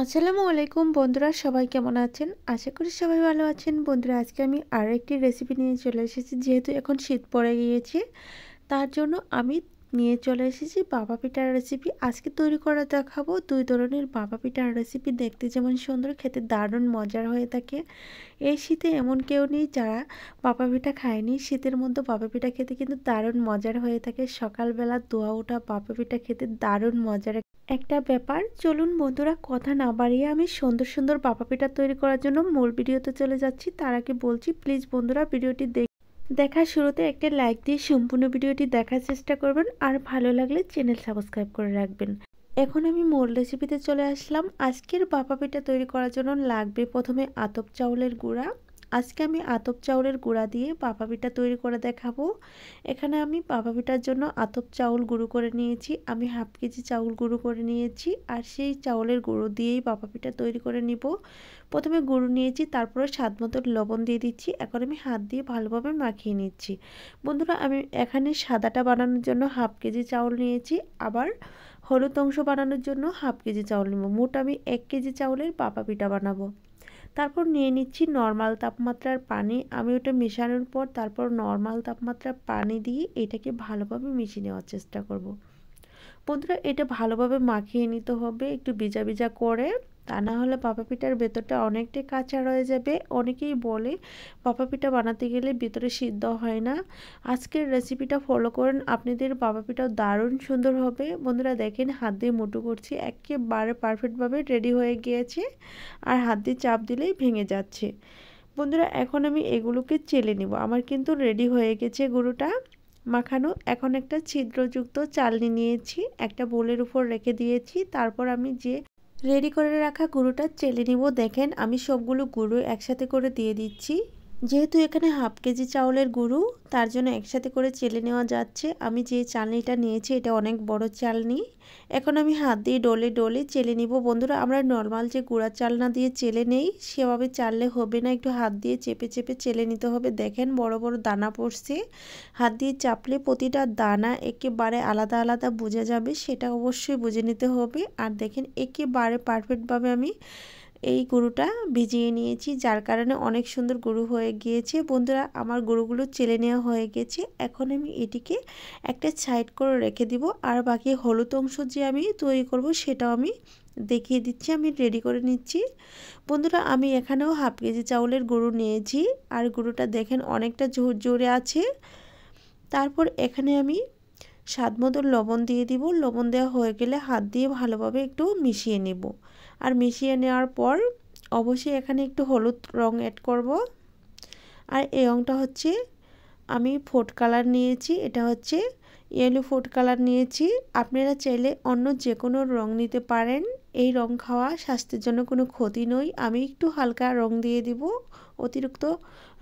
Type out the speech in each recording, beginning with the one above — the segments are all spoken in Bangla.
আসসালামু আলাইকুম বন্ধুরা, সবাই কেমন আছেন? আশা করি সবাই ভালো আছেন। বন্ধুরা, আজকে আমি আরও একটি রেসিপি নিয়ে চলে এসেছি। যেহেতু এখন শীত পড়ে গিয়েছে, তার জন্য আমি নিয়ে চলে এসেছি ভাপা পিঠার রেসিপি। আজকে তৈরি করে দেখাবো দুই ধরনের ভাপা পিঠার রেসিপি। দেখতে যেমন সুন্দর, খেতে দারুণ মজার হয়ে থাকে। এই শীতে এমন কেউ নেই যারা ভাপা পিঠা খায়নি। শীতের মধ্যে ভাপা পিঠা খেতে কিন্তু দারুণ মজার হয়ে থাকে। সকালবেলা ধোয়া ওঠা ভাপা পিঠা খেতে দারুণ মজার একটা ব্যাপার। চলুন বন্ধুরা, কথা না বাড়িয়ে আমি সুন্দর সুন্দর ভাপা পিঠা তৈরি করার জন্য মূল ভিডিওতে চলে যাচ্ছি। তার আগে বলছি, প্লিজ বন্ধুরা, ভিডিওটি দেখার শুরুতে একটা লাইক দিয়ে সম্পূর্ণ ভিডিওটি দেখার চেষ্টা করবেন, আর ভালো লাগলে চ্যানেল সাবস্ক্রাইব করে রাখবেন। এখন আমি মূল রেসিপিতে চলে আসলাম। আজকের ভাপা পিঠা তৈরি করার জন্য লাগবে প্রথমে আতপ চাউলের গুঁড়া। আজকে আমি আতপ চাউলের গুঁড়া দিয়ে ভাপা পিঠা তৈরি করে দেখাবো। এখানে আমি ভাপা পিঠার জন্য আতপ চাউল গুঁড়ো করে নিয়েছি। আমি হাফ কেজি চাউল গুঁড়ো করে নিয়েছি, আর সেই চাউলের গুঁড়ো দিয়েই ভাপা পিঠা তৈরি করে নিব। প্রথমে গুঁড়ো নিয়েছি, তারপরে স্বাদ মতো লবণ দিয়ে দিচ্ছি। এখন আমি হাত দিয়ে ভালোভাবে মাখিয়ে নিচ্ছি। বন্ধুরা, আমি এখানে সাদাটা বানানোর জন্য হাফ কেজি চাউল নিয়েছি, আবার হলুদ অংশ বানানোর জন্য হাফ কেজি চাউল নেব। মোট আমি 1 কেজি চাউলের ভাপা পিঠা বানাবো। তারপর নিয়ে নিচ্ছি নর্মাল তাপমাত্রার পানি। আমি ওটা মেশানোর পর তারপর নর্মাল তাপমাত্রার পানি দিয়ে এটাকে ভালোভাবে মিশিয়ে নেওয়ার চেষ্টা করব। বন্ধুরা, এটা ভালোভাবে মাখিয়ে নিতে হবে একটু ভিজা ভিজা করে, তা না হলে ভাপা পিঠার ভেতরটা অনেকটাই কাঁচা রয়ে যাবে। অনেকেই বলে ভাপা পিঠা বানাতে গেলে ভিতরে সিদ্ধ হয় না। আজকের রেসিপিটা ফলো করেন, আপনাদের ভাপা পিঠাও দারুণ সুন্দর হবে। বন্ধুরা দেখেন, হাত দিয়ে মুঠো করছি, একেবারে পারফেক্টভাবে রেডি হয়ে গিয়েছে, আর হাত দিয়ে চাপ দিলেই ভেঙে যাচ্ছে। বন্ধুরা, এখন আমি এগুলোকে চেলে নেব। আমার কিন্তু রেডি হয়ে গেছে গুঁড়োটা মাখানো। এখন একটা ছিদ্রযুক্ত চালনি নিয়েছি, একটা বোলের উপর রেখে দিয়েছি। তারপর আমি যে রেডি করে রাখা গুঁড়োটা চেলে নিব। দেখেন, আমি সবগুলো গুঁড়ো একসাথে করে দিয়ে দিচ্ছি। যেহেতু এখানে হাফ কেজি চাউলের গুঁড়ো, তার জন্য একসাথে করে চেলে নেওয়া যাচ্ছে। আমি যে চালনিটা নিয়েছি এটা অনেক বড় চালনি। এখন আমি হাত দিয়ে ডলে ডলে চেলে নিব। বন্ধুরা, আমরা নর্মাল যে গুঁড়া চালনা দিয়ে চেলে নেই সেভাবে চাললে হবে না, একটু হাত দিয়ে চেপে চেপে চেলে নিতে হবে। দেখেন, বড় বড় দানা পড়ছে। হাত দিয়ে চাপলে প্রতিটা দানা একেবারে আলাদা আলাদা বোঝা যাবে, সেটা অবশ্যই বুঝে নিতে হবে। আর দেখেন, একেবারে পারফেক্টভাবে আমি এই গুঁড়োটা ভিজিয়ে নিয়েছি, যার কারণে অনেক সুন্দর গুঁড়ো হয়ে গিয়েছে। বন্ধুরা, আমার গুঁড়োগুলো চেলে নেওয়া হয়ে গেছে। এখন আমি এটিকে একটা সাইড করে রেখে দিব, আর বাকি হলুদ অংশ যে আমি তৈরি করব সেটাও আমি দেখিয়ে দিচ্ছি। আমি রেডি করে নিচ্ছি। বন্ধুরা, আমি এখানেও হাফ কেজি চাউলের গুঁড়ো নিয়েছি, আর গুঁড়োটা দেখেন অনেকটা জোরে আছে। তারপর এখানে আমি স্বাদ মতো লবণ দিয়ে দিব। লবণ দেওয়া হয়ে গেলে হাত দিয়ে ভালোভাবে একটু মিশিয়ে নেব। আর মিশিয়ে নেওয়ার পর অবশ্যই এখানে একটু হলুদ রং অ্যাড করব। আর এই রংটা হচ্ছে আমি ফুড কালার নিয়েছি, এটা হচ্ছে ইয়েলো ফুড কালার নিয়েছি। আপনারা চাইলে অন্য যে কোনো রং নিতে পারেন। এই রং খাওয়া স্বাস্থ্যের জন্য কোনো ক্ষতি নয়। আমি একটু হালকা রং দিয়ে দিব, অতিরিক্ত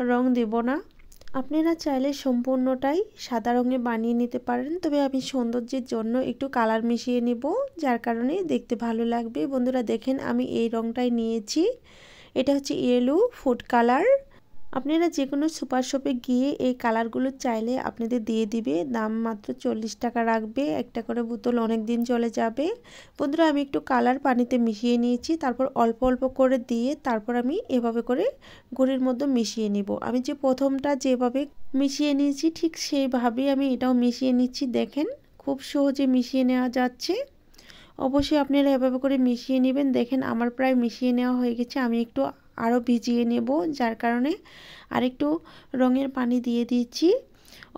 রং দেব না। আপনারা চাইলে সম্পূর্ণটাই সাদা রঙে বানিয়ে নিতে পারেন, তবে আমি সৌন্দর্যের জন্য একটু কালার মিশিয়ে নেব, যার কারণে দেখতে ভালো লাগবে। বন্ধুরা দেখেন, আমি এই রঙটাই নিয়েছি, এটা হচ্ছে ইয়েলো ফুড কালার। আপনারা যে কোনো সুপার শপে গিয়ে এই কালারগুলো চাইলে আপনাদের দিয়ে দিবে। দাম মাত্র 40 টাকা রাখবে, একটা করে বোতল অনেক দিন চলে যাবে। বন্ধুরা, আমি একটু কালার পানিতে মিশিয়ে নিয়েছি, তারপর অল্প অল্প করে দিয়ে তারপর আমি এভাবে করে গুঁড়ির মধ্যে মিশিয়ে নিব। আমি যে প্রথমটা যেভাবে মিশিয়ে নিয়েছি ঠিক সেইভাবেই আমি এটাও মিশিয়ে নিচ্ছি। দেখেন, খুব সহজে মিশিয়ে নেওয়া যাচ্ছে। অবশ্যই আপনারা এভাবে করে মিশিয়ে নেবেন। দেখেন, আমার প্রায় মিশিয়ে নেওয়া হয়ে গেছে। আমি একটু আরও ভিজিয়ে নেব, যার কারণে আরেকটু রঙের পানি দিয়ে দিচ্ছি।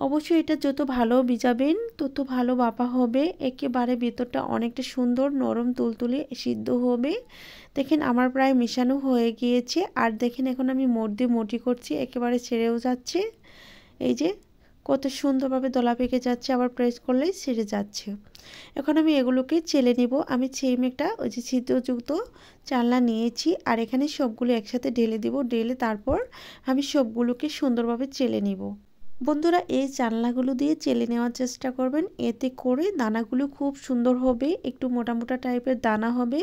অবশ্যই এটা যত ভালো ভিজাবেন তত ভালো ভাপা হবে। একেবারে ভেতরটা অনেকটা সুন্দর নরম তুলতুলে সিদ্ধ হবে। দেখেন, আমার প্রায় মেশানো হয়ে গিয়েছে। আর দেখেন, এখন আমি মোট দিয়ে মোটি করছি, একেবারে ছেড়েও যাচ্ছে। এই যে কত সুন্দরভাবে দলা পেকে যাচ্ছে, আবার প্রেস করলেই ছেড়ে যাচ্ছে। এখন আমি এগুলোকে চেলে নিব। আমি সেম একটা ওই যে ছিদ্রযুক্ত চালনা নিয়েছি, আর এখানে সবগুলো একসাথে ঢেলে দিব। ঢেলে তারপর আমি সবগুলোকে সুন্দরভাবে চেলে নিব। বন্ধুরা, এই চালনাগুলো দিয়ে চেলে নেওয়ার চেষ্টা করবেন, এতে করে দানাগুলো খুব সুন্দর হবে, একটু মোটা মোটা টাইপের দানা হবে,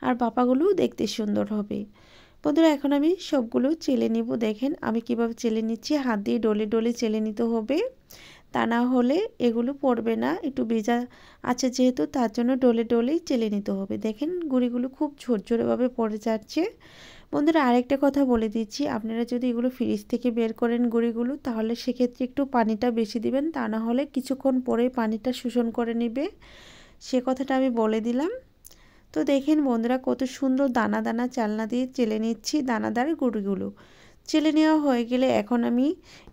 আর বাপাগুলোও দেখতে সুন্দর হবে। বন্ধুরা, এখন আমি সবগুলো চেলে নিব। দেখেন আমি কিভাবে চেলে নিচ্ছি, হাত দিয়ে ডলে ডলে চেলে নিতে হবে। তা না হলে এগুলো পড়বে না। একটু ভেজা আছে যেহেতু তার জন্য ডলে ডলেই চেলে নিতে হবে। দেখেন গুঁড়িগুলো খুব ঝরঝরেভাবে পড়ে যাচ্ছে। বন্ধুরা আরেকটা কথা বলে দিচ্ছি, আপনারা যদি এগুলো ফ্রিজ থেকে বের করেন গুঁড়িগুলো, তাহলে সেক্ষেত্রে একটু পানিটা বেশি দিবেন, তা না হলে কিছুক্ষণ পরেই পানিটা শোষণ করে নেবে। সে কথাটা আমি বলে দিলাম। তো দেখেন বন্ধুরা কত সুন্দর দানা দানা চালনা দিয়ে চেলে নিচ্ছি দানাদার গুঁড়িগুলো। চেলে নেওয়া হয়ে গেলে এখন আমি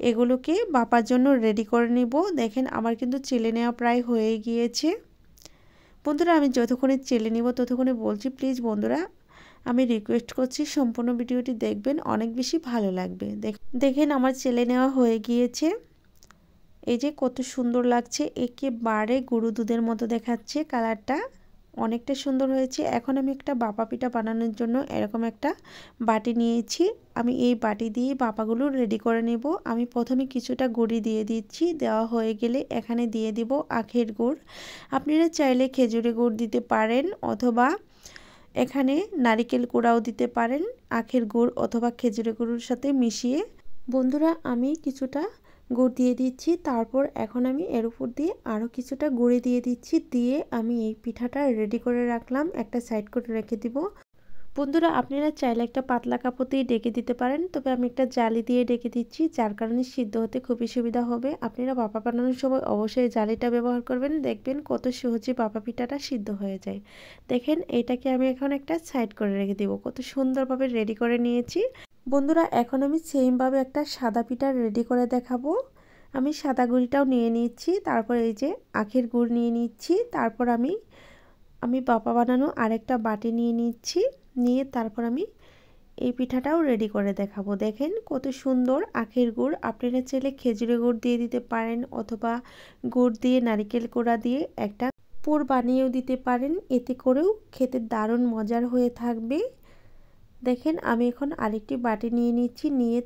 এগুলোকে বাপার জন্য রেডি করে নিব। দেখেন আমার কিন্তু চেলে নেওয়া প্রায় হয়ে গিয়েছে। বন্ধুরা আমি যতক্ষণে চেলে নিব ততক্ষণে বলছি, প্লিজ বন্ধুরা আমি রিকোয়েস্ট করছি সম্পূর্ণ ভিডিওটি দেখবেন, অনেক বেশি ভালো লাগবে। দেখেন আমার চেলে নেওয়া হয়ে গিয়েছে। এই যে কত সুন্দর লাগছে, একেবারে গুঁড়ো দুধের মতো দেখাচ্ছে, কালারটা অনেকটা সুন্দর হয়েছে। এখন আমি একটা বাপা পিঠা বানানোর জন্য এরকম একটা বাটি নিয়েছি। আমি এই বাটি দিয়ে বাপাগুলো রেডি করে নেব। আমি প্রথমে কিছুটা গুঁড়ি দিয়ে দিচ্ছি, দেওয়া হয়ে গেলে এখানে দিয়ে দিব আখের গুড়। আপনারা চাইলে খেজুরের গুড় দিতে পারেন, অথবা এখানে নারিকেল কুড়াও দিতে পারেন, আখের গুড় অথবা খেজুরের গুড়ের সাথে মিশিয়ে। বন্ধুরা আমি কিছুটা গুড় দিয়ে দিচ্ছি, তারপর এখন আমি এর উপর দিয়ে আরও কিছুটা গুঁড়ি দিয়ে দিচ্ছি, দিয়ে আমি এই পিঠাটা রেডি করে রাখলাম, একটা সাইড করে রেখে দিব। বন্ধুরা আপনারা চাইলে একটা পাতলা কাপড় দিয়ে ডেকে দিতে পারেন, তবে আমি একটা জালি দিয়ে ডেকে দিচ্ছি, যার কারণে সিদ্ধ হতে খুবই সুবিধা হবে। আপনারা বাপা বানানোর সময় অবশ্যই জালিটা ব্যবহার করবেন, দেখবেন কত সহজে বাপা পিঠাটা সিদ্ধ হয়ে যায়। দেখেন এটাকে আমি এখন একটা সাইড করে রেখে দিব। কত সুন্দরভাবে রেডি করে নিয়েছি। বন্ধুরা এখন আমি সেমভাবে একটা সাদা পিঠা রেডি করে দেখাবো। আমি সাদা গুঁড়িটাও নিয়ে নিচ্ছি, তারপর এই যে আখের গুড় নিয়ে নিচ্ছি, তারপর আমি বাপা বানানো আরেকটা বাটি নিয়ে নিচ্ছি, নিয়ে তারপর আমি এই পিঠাটাও রেডি করে দেখাবো। দেখেন কত সুন্দর আখের গুড়। আপনারা চাইলে খেজুরের গুড় দিয়ে দিতে পারেন, অথবা গুড় দিয়ে নারকেল কোড়া দিয়ে একটা পুর বানিয়েও দিতে পারেন, এতে করেও খেতে দারুণ মজার হয়ে থাকবে। দেখেন আমি এখন আরেকটি বাটি নিয়ে নিচ্ছি, নিয়ে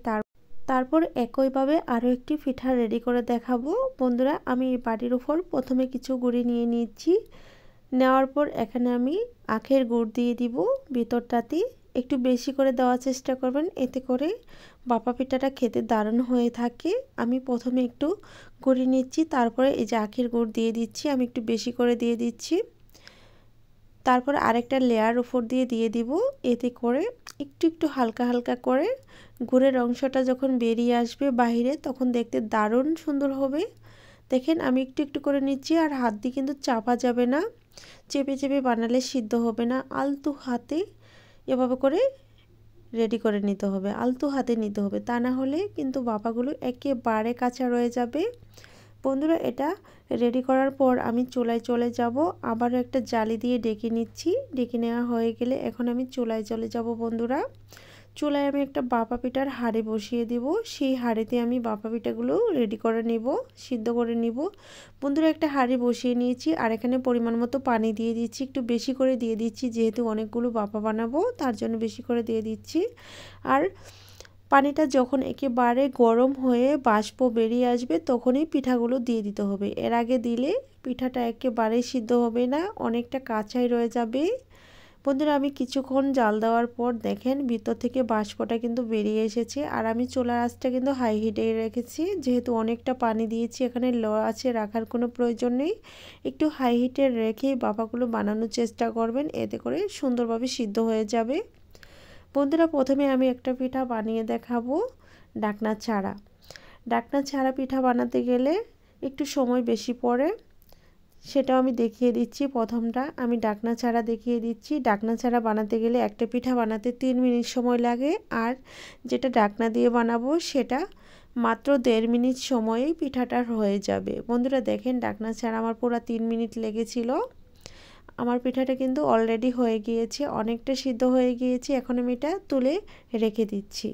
তারপর একইভাবে আরও একটি পিঠা রেডি করে দেখাবো। বন্ধুরা আমি এই বাটির উপর প্রথমে কিছু গুঁড়ি নিয়ে নিচ্ছি, নেওয়ার পর এখানে আমি আখের গুড় দিয়ে দিব। ভিতরটাতে একটু বেশি করে দেওয়ার চেষ্টা করবেন, এতে করে বাপা পিঠাটা খেতে দারুণ হয়ে থাকে। আমি প্রথমে একটু গুঁড়ি নিচ্ছি, তারপরে এই যে আখের গুড় দিয়ে দিচ্ছি, আমি একটু বেশি করে দিয়ে দিচ্ছি, তারপর আরেকটা লেয়ার উপর দিয়ে দিব। এতে করে একটু একটু হালকা হালকা করে গুড়ের অংশটা যখন বেরিয়ে আসবে বাহিরে, তখন দেখতে দারুণ সুন্দর হবে। দেখেন আমি একটু একটু করে নিচ্ছি, আর হাত দিয়ে কিন্তু চাপা যাবে না, চেপে চেপে বানালে সিদ্ধ হবে না। আলতু হাতে এভাবে করে রেডি করে নিতে হবে, আলতু হাতে নিতে হবে, তা না হলে কিন্তু বাপাগুলো একেবারে কাঁচা রয়ে যাবে। বন্ধুরা এটা রেডি করার পর আমি চুলায় চলে যাব, আবারও একটা জালি দিয়ে ডেকে নিচ্ছি। ডেকে নেওয়া হয়ে গেলে এখন আমি চুলায় চলে যাব। বন্ধুরা চুলায় আমি একটা বাপা পিঠার হাঁড়ি বসিয়ে দেব, সেই হাঁড়িতে আমি বাপা পিঠাগুলো রেডি করে নেব, সিদ্ধ করে নিব। বন্ধুরা একটা হাঁড়ি বসিয়ে নিয়েছি, আর এখানে পরিমাণ মতো পানি দিয়ে দিচ্ছি, একটু বেশি করে দিয়ে দিচ্ছি, যেহেতু অনেকগুলো বাপা বানাবো তার জন্য বেশি করে দিয়ে দিচ্ছি। আর পানিটা যখন একেবারে গরম হয়ে বাষ্প বেরিয়ে আসবে তখনই পিঠাগুলো দিয়ে দিতে হবে। এর আগে দিলে পিঠাটা একেবারেই সিদ্ধ হবে না, অনেকটা কাঁচাই রয়ে যাবে। বন্ধুরা আমি কিছুক্ষণ জাল দেওয়ার পর দেখেন ভিতর থেকে বাষ্পটা কিন্তু বেরিয়ে এসেছে, আর আমি চুলার আঁচটা কিন্তু হাই হিটে রেখেছি, যেহেতু অনেকটা পানি দিয়েছি এখানে লো আঁচে রাখার কোনো প্রয়োজন নেই। একটু হাই হিটে রেখে বাপাগুলো বানানোর চেষ্টা করবেন, এতে করে সুন্দরভাবে সিদ্ধ হয়ে যাবে। বন্ধুরা প্রথমে আমি একটা পিঠা বানিয়ে দেখাবো ডাকনা ছাড়া। ডাকনা ছাড়া পিঠা বানাতে গেলে একটু সময় বেশি পড়ে, সেটাও আমি দেখিয়ে দিচ্ছি। প্রথমটা আমি ডাকনা ছাড়া দেখিয়ে দিচ্ছি। ডাকনা ছাড়া বানাতে গেলে একটা পিঠা বানাতে 3 মিনিট সময় লাগে, আর যেটা ডাকনা দিয়ে বানাবো সেটা মাত্র 1.5 মিনিট সময়েই পিঠাটা হয়ে যাবে। বন্ধুরা দেখেন ডাকনা ছাড়া আমার পুরো 3 মিনিট লেগেছিল। আমার পিঠাটা কিন্তু অলরেডি হয়ে গিয়েছে, অনেকটা সিদ্ধ হয়ে গিয়েছে। এখন আমি এটা তুলে রেখে দিচ্ছি।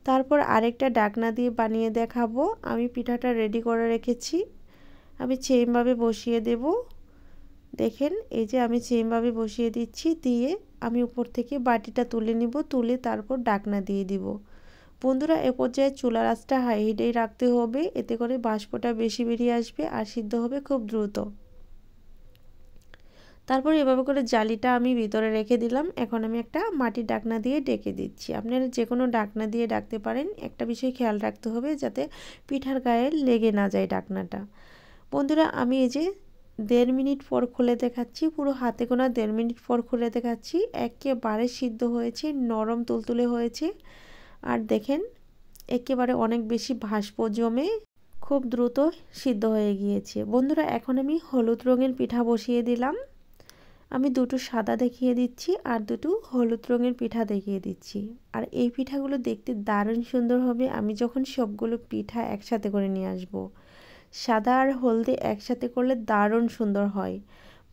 তারপর আরেকটা ডাকনা দিয়ে বানিয়ে দেখাবো। আমি পিঠাটা রেডি করে রেখেছি, আমি সেমভাবে বসিয়ে দেব। দেখেন এই যে আমি সেমভাবে বসিয়ে দিচ্ছি, দিয়ে আমি উপর থেকে বাটিটা তুলে নিব, তুলে তারপর ডাকনা দিয়ে দিব। বন্ধুরা এ পর্যায়ে চুলার আঁচটা হাই হিটেই রাখতে হবে, এতে করে বাষ্পটা বেশি বেরিয়ে আসবে আর সিদ্ধ হবে খুব দ্রুত। তারপর এভাবে করে জালিটা আমি ভিতরে রেখে দিলাম। এখন আমি একটা মাটির ঢাকনা দিয়ে ঢেকে দিচ্ছি। আপনারা যে কোনো ঢাকনা দিয়ে ঢাকতে পারেন। একটা বিষয় খেয়াল রাখতে হবে যাতে পিঠার গায়ে লেগে না যায় ঢাকনাটা। বন্ধুরা আমি এই যে 1.5 মিনিট পর খুলে দেখাচ্ছি, পুরো হাতে গোনা 1.5 মিনিট পর খুলে দেখাচ্ছি। একেবারে সিদ্ধ হয়েছে, নরম তুলতুলে হয়েছে। আর দেখেন একেবারে অনেক বেশি ভাস্প জমে খুব দ্রুত সিদ্ধ হয়ে গিয়েছে। বন্ধুরা এখন আমি হলুদ রঙের পিঠা বসিয়ে দিলাম। আমি দুটো সাদা দেখিয়ে দিচ্ছি আর দুটো হলুদ রঙের পিঠা দেখিয়ে দিচ্ছি। আর এই পিঠাগুলো দেখতে দারুণ সুন্দর হবে আমি যখন সবগুলো পিঠা একসাথে করে নিয়ে আসব। সাদা আর হলদে একসাথে করলে দারুণ সুন্দর হয়।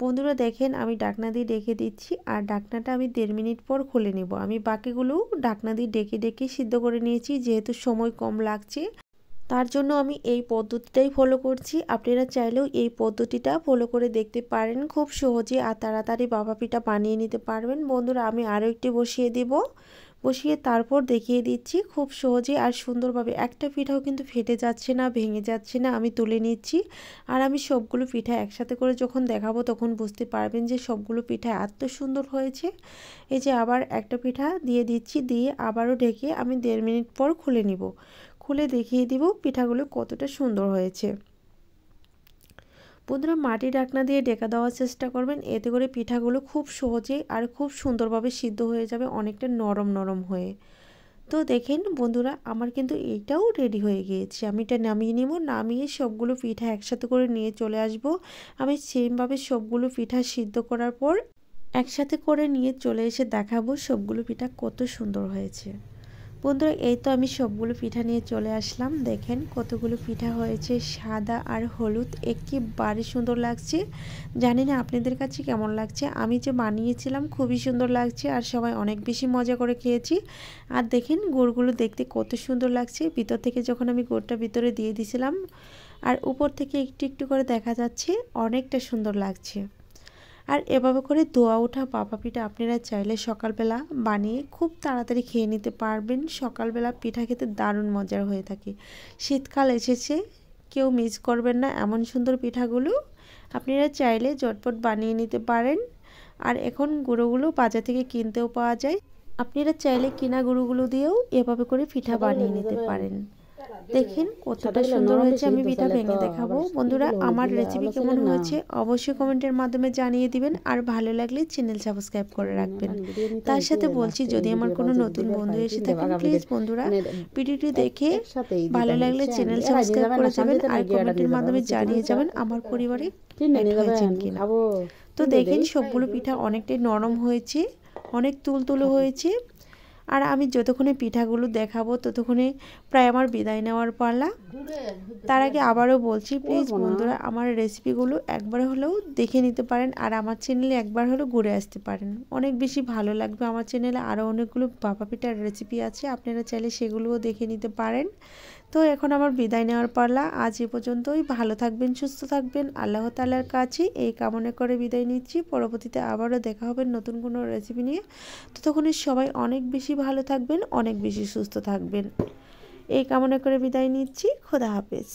বন্ধুরা দেখেন আমি ঢাকনা দিয়ে ঢেকে দিচ্ছি আর ঢাকনাটা আমি 1.5 মিনিট পর খুলে নেব। আমি বাকিগুলো ঢাকনা দিয়ে ঢেকে সিদ্ধ করে নিয়েছি, যেহেতু সময় কম লাগছে তার জন্য আমি এই পদ্ধতিটাই ফলো করছি। আপনারা চাইলেও এই পদ্ধতিটা ফলো করে দেখতে পারেন, খুব সহজে আর তাড়াতাড়ি ভাপা পিঠা বানিয়ে নিতে পারবেন। বন্ধুরা আমি আরও একটি বসিয়ে দেব, বসিয়ে তারপর দেখিয়ে দিচ্ছি খুব সহজে আর সুন্দরভাবে। একটা পিঠাও কিন্তু ফেটে যাচ্ছে না, ভেঙে যাচ্ছে না। আমি তুলে নিচ্ছি আর আমি সবগুলো পিঠা একসাথে করে যখন দেখাবো তখন বুঝতে পারবেন যে সবগুলো পিঠা এত সুন্দর হয়েছে। এই যে আবার একটা পিঠা দিয়ে দিচ্ছি, দিয়ে আবারও ঢেকে আমি 1.5 মিনিট পর খুলে নিব। খুলে দেখিয়ে দিব পিঠাগুলো কতটা সুন্দর হয়েছে। বন্ধুরা মাটির ঢাকনা দিয়ে ঢেকে দেওয়ার চেষ্টা করবেন, এতে করে পিঠাগুলো খুব সহজেই আর খুব সুন্দরভাবে সিদ্ধ হয়ে যাবে, অনেকটা নরম নরম হয়ে। তো দেখেন বন্ধুরা আমার কিন্তু এইটাও রেডি হয়ে গিয়েছে। আমি এটা নামিয়ে নিব, নামিয়ে সবগুলো পিঠা একসাথে করে নিয়ে চলে আসব। আমি সেমভাবে সবগুলো পিঠা সিদ্ধ করার পর একসাথে করে নিয়ে চলে এসে দেখাবো সবগুলো পিঠা কত সুন্দর হয়েছে। বন্ধুরা এই তো আমি সবগুলো পিঠা নিয়ে চলে আসলাম। দেখেন কতগুলো পিঠা হয়েছে, সাদা আর হলুদ, একেবারে সুন্দর লাগছে। জানি না আপনাদের কাছে কেমন লাগছে। আমি যে বানিয়েছিলাম খুবই সুন্দর লাগছে আর সবাই অনেক বেশি মজা করে খেয়েছি। আর দেখেন গুড়গুলো দেখতে কত সুন্দর লাগছে। ভিতর থেকে যখন আমি গুড়টা ভিতরে দিয়ে দিয়েছিলাম আর উপর থেকে একটু একটু করে দেখা যাচ্ছে, অনেকটা সুন্দর লাগছে। আর এভাবে করে ধোয়া ওঠা ভাপা পিঠা আপনারা চাইলে সকালবেলা বানিয়ে খুব তাড়াতাড়ি খেয়ে নিতে পারবেন। সকালবেলা পিঠা খেতে দারুণ মজার হয়ে থাকে। শীতকাল এসেছে, কেউ মিস করবেন না এমন সুন্দর পিঠাগুলো। আপনারা চাইলে ঝটপট বানিয়ে নিতে পারেন। আর এখন গুঁড়োগুলো বাজার থেকে কিনতেও পাওয়া যায়, আপনারা চাইলে কিনা গুঁড়োগুলো দিয়েও এভাবে করে পিঠা বানিয়ে নিতে পারেন। দেখেন কতটা সুন্দর হয়েছে। আমি পিঠা ভেঙে দেখাবো। বন্ধুরা আমার রেসিপি কেমন হয়েছে অবশ্যই কমেন্টের মাধ্যমে জানিয়ে দিবেন আর ভালো লাগলে চ্যানেল সাবস্ক্রাইব করে রাখবেন। তার সাথে বলছি যদি আমার কোনো নতুন বন্ধু এসে থাকেন প্লিজ বন্ধুরা ভিডিওটি দেখে ভালো লাগলে চ্যানেল সাবস্ক্রাইব করে যাবেন আর কমেন্টের মাধ্যমে জানিয়ে যাবেন আমার পরিবারে অ্যাড হয়েছেন কিনা। তো দেখেন সবগুলো পিঠা অনেকটাই নরম হয়েছে, অনেক তুলতুলে হয়েছে। আর আমি যতক্ষণে পিঠাগুলো দেখাবো ততক্ষণে প্রায় আমার বিদায় নেওয়ার পালা। তার আগে আবারও বলছি প্লিজ বন্ধুরা আমার রেসিপিগুলো একবার হলেও দেখে নিতে পারেন আর আমার চ্যানেলে একবার হলেও ঘুরে আসতে পারেন, অনেক বেশি ভালো লাগবে। আমার চ্যানেলে আরও অনেকগুলো ভাপা পিঠার রেসিপি আছে, আপনারা চাইলে সেগুলোও দেখে নিতে পারেন। তো এখন আমার বিদায় নেওয়ার পালা। আজ এ পর্যন্তই। ভালো থাকবেন, সুস্থ থাকবেন, আল্লাহ তাআলার কাছে এই কামনা করে বিদায় নিচ্ছি। পরবর্তীতে আবারও দেখা হবে নতুন কোনো রেসিপি নিয়ে। ততক্ষণে সবাই অনেক বেশি ভালো থাকবেন, অনেক বেশি সুস্থ থাকবেন এই কামনা করে বিদায় নিচ্ছি। খোদা হাফেজ।